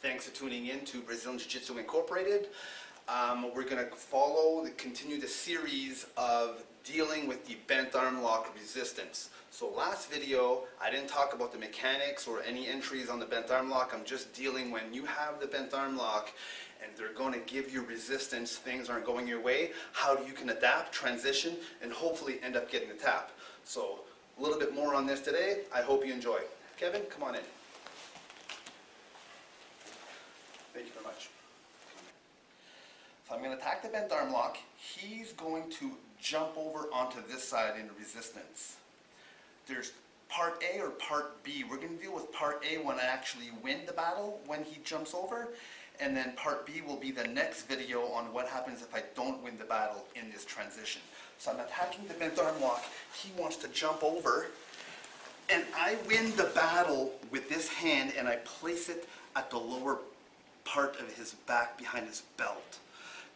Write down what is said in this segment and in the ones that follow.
Thanks for tuning in to Brazilian Jiu-Jitsu Incorporated. We're going to continue the series of dealing with the bent arm lock resistance. So last video, I didn't talk about the mechanics or any entries on the bent arm lock. I'm just dealing when you have the bent arm lock and they're going to give you resistance, things aren't going your way, how you can adapt, transition, and hopefully end up getting the tap. So a little bit more on this today. I hope you enjoy. Kevin, come on in. Thank you very much. So I'm going to attack the bent arm lock. He's going to jump over onto this side into resistance. There's part A or part B. We're going to deal with part A when I actually win the battle when he jumps over. And then part B will be the next video on what happens if I don't win the battle in this transition. So I'm attacking the bent arm lock. He wants to jump over. And I win the battle with this hand and I place it at the lower part of his back behind his belt.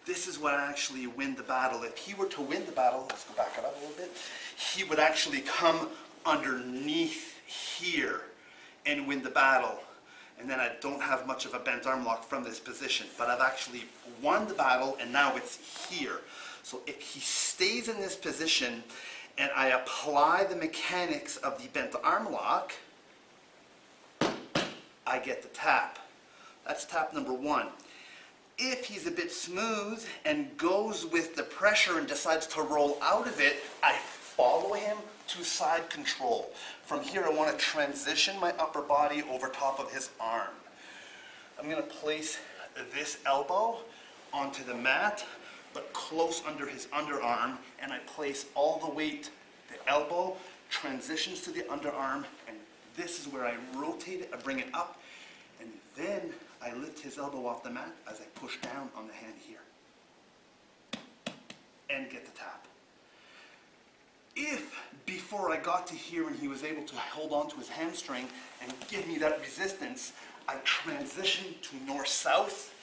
This is what I actually win the battle. If he were to win the battle, let's go back it up a little bit, he would actually come underneath here and win the battle. And then I don't have much of a bent arm lock from this position. But I've actually won the battle and now it's here. So if he stays in this position and I apply the mechanics of the bent arm lock, I get the tap. That's tap number one. If he's a bit smooth and goes with the pressure and decides to roll out of it, I follow him to side control. From here I want to transition my upper body over top of his arm. I'm going to place this elbow onto the mat, but close under his underarm, and I place all the weight. The elbow transitions to the underarm, and this is where I rotate it, I bring it up, and then I lift his elbow off the mat as I push down on the hand here and get the tap. If before I got to here and he was able to hold on to his hamstring and give me that resistance, I transition to north-south,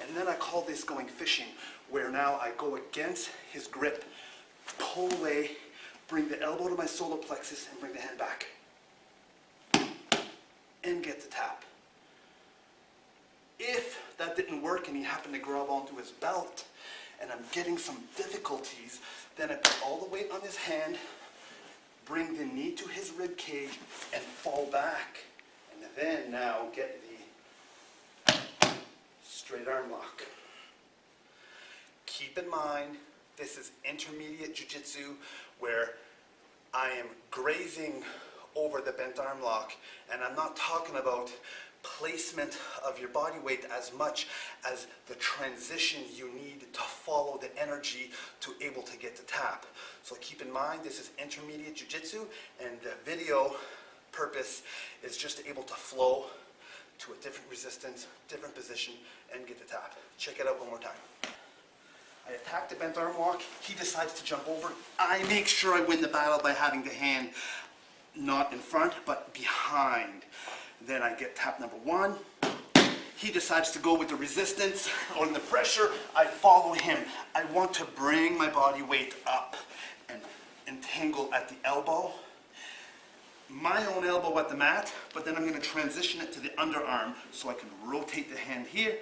and then I call this going fishing, where now I go against his grip, pull away, bring the elbow to my solar plexus and bring the hand back and get the tap. If that didn't work and he happened to grab onto his belt and I'm getting some difficulties, then I put all the weight on his hand, bring the knee to his rib cage and fall back, and then now get the straight arm lock. Keep in mind, this is intermediate jiu-jitsu where I am grazing over the bent arm lock, and I'm not talking about placement of your body weight as much as the transition you need to follow the energy to able to get the tap. So keep in mind, this is intermediate jiu-jitsu, and the video purpose is just able to flow to a different resistance, different position, and get the tap. Check it out one more time. I attack the bent arm lock, he decides to jump over. I make sure I win the battle by having the hand not in front, but behind. Then I get tap number one. He decides to go with the resistance or the pressure. I follow him. I want to bring my body weight up and entangle at the elbow. My own elbow at the mat, but then I'm going to transition it to the underarm so I can rotate the hand here,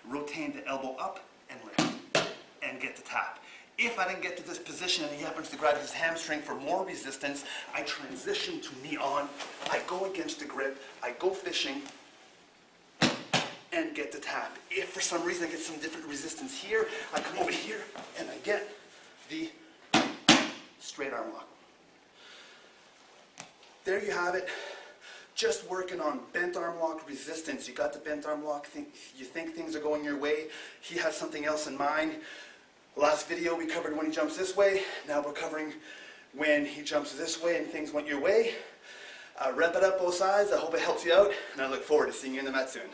rotate the elbow up and lift and get the tap. If I didn't get to this position and he happens to grab his hamstring for more resistance, I transition to knee on, I go against the grip, I go fishing, and get the tap. If for some reason I get some different resistance here, I come over here and I get the straight arm lock. There you have it. Just working on bent arm lock resistance. You got the bent arm lock, you think things are going your way, he has something else in mind. Last video we covered when he jumps this way. Now we're covering when he jumps this way and things went your way. Wrap it up both sides. I hope it helps you out, and I look forward to seeing you in the mat soon.